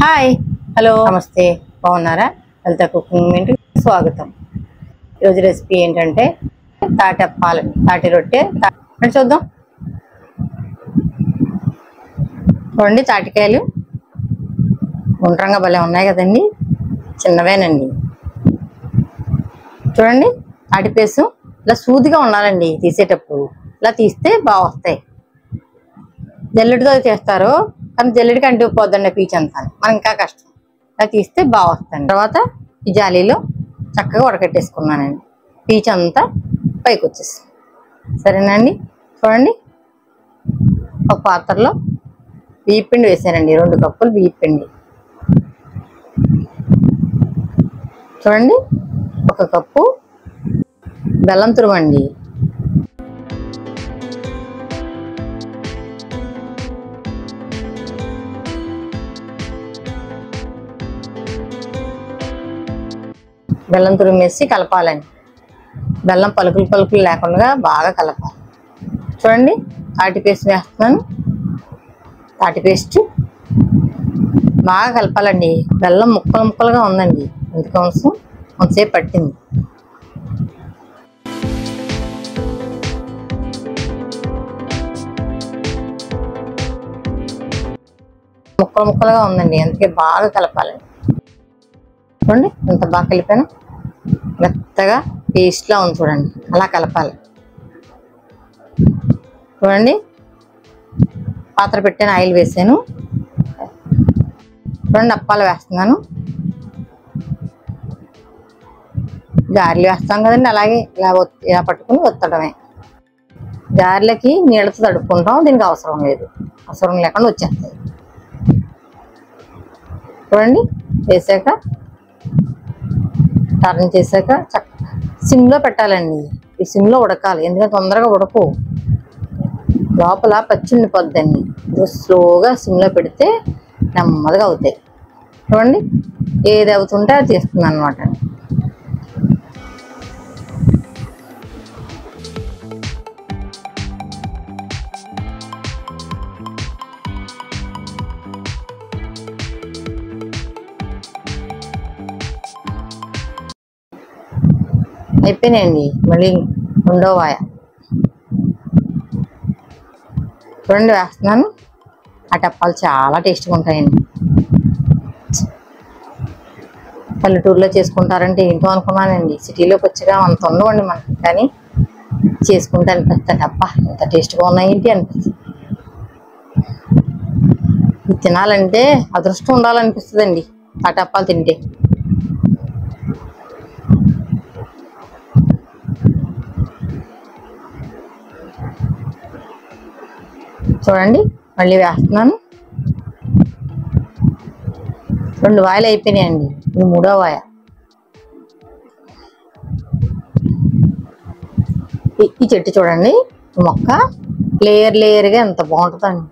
Hi hello నమస్తే బాగున్నారా? Health cooking స్వాగతం. ఈరోజు రెసిపీ ఏంటంటే తాటప్పాలు, తాటి రొట్టె. చూద్దాం. చూడండి, తాటికాయలు గుండ్రంగా భలే ఉన్నాయి కదండి, చిన్నవేనండి. చూడండి, తాటిపేసు ఇలా సూదిగా ఉండాలండి తీసేటప్పుడు. ఇలా తీస్తే బాగా వస్తాయి. జల్లెడితో చేస్తారు కానీ జల్లెడికి అంటుకుపోద్దండి పీచు అంతా, మనం ఇంకా కష్టం. ఇలా తీస్తే బాగా వస్తాయి. తర్వాత ఈ జాలీలో చక్కగా ఉడకట్టేసుకున్నానండి, పీచు అంతా పైకి వచ్చేసింది. సరేనండి, చూడండి. ఒక పాత్రలో బియ్యం పిండి వేసానండి, 2 కప్పులు బియ్యం పిండి. చూడండి, 1 కప్పు బెల్లం తురుమండి. బెల్లం తురుము వేసి కలపాలండి. బెల్లం పలుకులు లేకుండా బాగా కలపాలి. చూడండి, తాటి పేస్ట్ వేస్తున్నాను. తాటి పేస్ట్ బాగా కలపాలండి. బెల్లం ముక్కలుగా ఉందండి, అందుకోసం కొంతసేపు పట్టింది. ముక్కలుగా ఉందండి, అందుకే బాగా కలపాలండి. చూడండి ఎంత బాగా కలిపాను, మెత్తగా పేస్ట్లా ఉంది. చూడండి, అలా కలపాలి. చూడండి, పాత్ర పెట్టాను, ఆయిల్ వేసాను. చూడండి, అప్పాలు వేస్తున్నాను. గారెలు వేస్తాం కదండి, అలాగే ఇలా పట్టుకుని ఒత్తడమే. గారెలకి నీళ్ళతో తడుపుకుంటాం, దీనికి అవసరం లేదు, అవసరం లేకుండా వచ్చేస్తాయి. చూడండి, వేసాక టర్న్ చేశాక సిమ్లో పెట్టాలండి. ఈ సిమ్లో ఉడకాలి, ఎందుకంటే తొందరగా ఉడకు, లోపల పచ్చి ఉండిపోద్దండి. స్లోగా సిమ్లో పెడితే నెమ్మదిగా అవుతాయి. చూడండి, ఏది అవుతుంటే అది తీస్తుంది అనమాట. అయిపోయినాయండి. మళ్ళీ 2వ వాయ చూడండి వేస్తున్నాను. ఆ టప్పాలు చాలా టేస్ట్గా ఉంటాయండి. పల్లెటూరులో చేసుకుంటారంటే ఏంటో అనుకున్నానండి, సిటీలోకి వచ్చగా అంత ఉండవండి మనకి, కానీ చేసుకుంటే అనిపిస్తుంది, టప్పా ఎంత టేస్ట్గా ఉన్నాయేంటి అనిపిస్తుంది. ఇది తినాలంటే అదృష్టం ఉండాలనిపిస్తుందండి ఆ టప్పాలు తింటే. చూడండి, మళ్ళీ వేస్తున్నాను. 2 వాయిలు అయిపోయినాయండి, ఇది 3వ వాయ. ఈ చెట్టు చూడండి, మొక్క లేయర్గా ఎంత బాగుంటుందండి,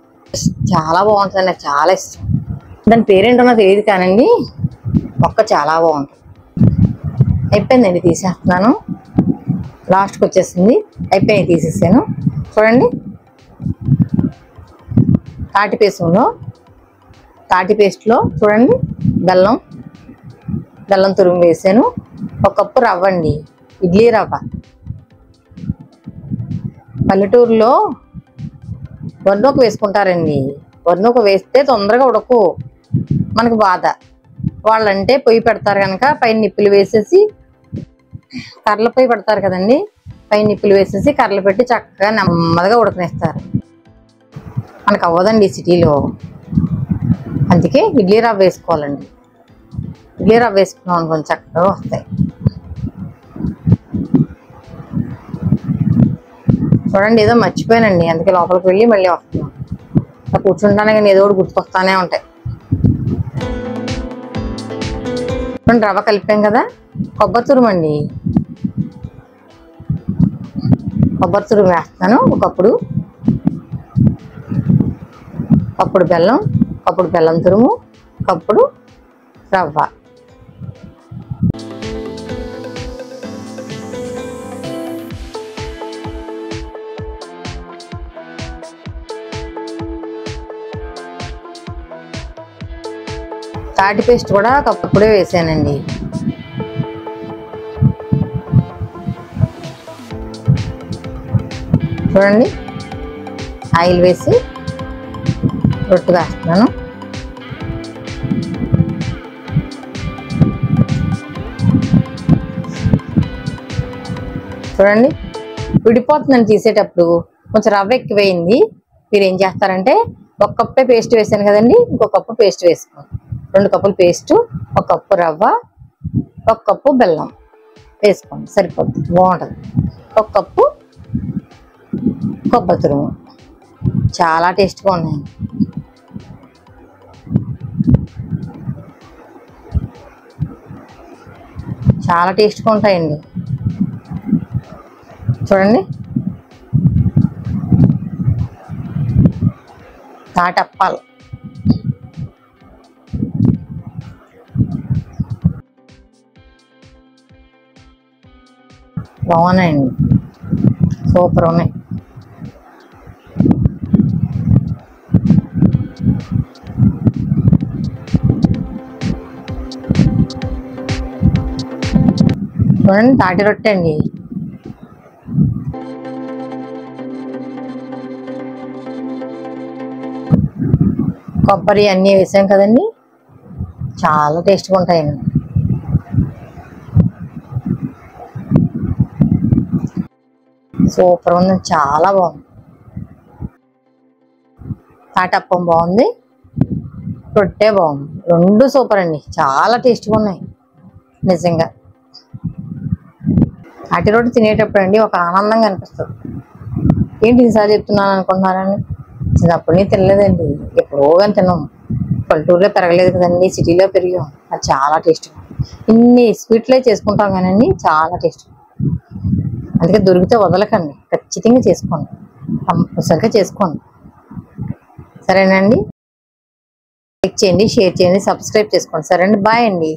చాలా బాగుంటుంది. నాకు చాలా ఇష్టం. దాని పేరేంటో నాకు తెలియదు కానండి, మొక్క చాలా బాగుంటుంది. అయిపోయిందండి, తీసేస్తున్నాను. లాస్ట్కి వచ్చేసింది, అయిపోయింది, తీసేసాను. చూడండి, తాటి పేస్ట్లో చూడండి బెల్లం తురుము వేసాను. 1 కప్పు రవ్వ అండి, ఇడ్లీ రవ్వ. పల్లెటూరులో వరినూక వేసుకుంటారండి. వరినూక వేస్తే తొందరగా ఉడకు, మనకు బాధ. వాళ్ళంటే పొయ్యి పెడతారు కనుక పైన నిప్పులు వేసేసి, కర్రల పొయ్యి పెడతారు కదండి, పైన నిప్పులు వేసేసి కర్రలు పెట్టి చక్కగా నెమ్మదిగా ఉడకనిస్తారు. మనకు అవ్వదండి సిటీలో, అందుకే ఇడ్లీ రవ్వ వేసుకోవాలండి. ఇడ్లీ రవ్వ వేసుకున్నాం అనుకోండి చక్కగా వస్తాయి. చూడండి, ఏదో మర్చిపోయానండి, అందుకే లోపలికి వెళ్ళి మళ్ళీ వస్తున్నాం. కూర్చుంటానే కానీ ఏదో ఒకటి గుర్తుకొస్తానే ఉంటాయి. చూడండి, రవ్వ కలిపాం కదా, కొబ్బరి తురుము అండి. కొబ్బరి తురుము వేస్తాను. కప్పుడు బెల్లం తురుము, కప్పుడు రవ్వ. తాటి పేస్ట్ కూడా కప్పుడే వేసానండి. చూడండి, ఆయిల్ వేసి రొట్టె వేస్తున్నాను. చూడండి, విడిపోతుందని తీసేటప్పుడు కొంచెం రవ్వ ఎక్కువైంది. మీరు ఏం చేస్తారంటే, 1 కప్పే పేస్ట్ వేసాను కదండి, ఇంకో కప్పు పేస్ట్ వేసుకోండి. 2 కప్పులు పేస్టు, 1 కప్పు రవ్వ, 1 కప్పు బెల్లం వేసుకోండి, సరిపోతుంది, బాగుంటుంది. 1 కప్పు కొబ్బరి తురుము. చాలా టేస్ట్గా ఉన్నాయి. చాలా టేస్ట్గా ఉంటాయండి. చూడండి, తాటప్పాలు. బాగున్నాయండి, సూపర్ ఉన్నాయి. చూడండి, తాటి రొట్టె అండి. కొబ్బరి అన్నీ వేసాం కదండి, చాలా టేస్ట్గా ఉంటాయండి. సూపర్ ఉంది, చాలా బాగుంది. తాటప్పం బాగుంది, రొట్టె బాగుంది, 2 సూపర్ అండి, చాలా టేస్ట్గా ఉన్నాయి నిజంగా. తాటి రొట్టె తినేటప్పుడు అండి ఒక ఆనందంగా అనిపిస్తుంది. ఏంటి ఈసారి చెప్తున్నాను అనుకుంటున్నారని, చిన్నప్పటి నుంచి తినలేదండి, ఎప్పుడో కానీ తిన్నాం. పల్లెటూరులో పెరగలేదు కదండి, సిటీలో పెరిగాం. అది చాలా టేస్ట్గా, ఇన్ని స్వీట్లే చేసుకుంటాం కానండి, చాలా టేస్ట్. అందుకే దొరికితే వదలకండి, ఖచ్చితంగా చేసుకోండి, కంపల్సరిగా చేసుకోండి. సరేనండి, లైక్ చేయండి, షేర్ చేయండి, సబ్స్క్రైబ్ చేసుకోండి. సరే అండి, బాయ్ అండి.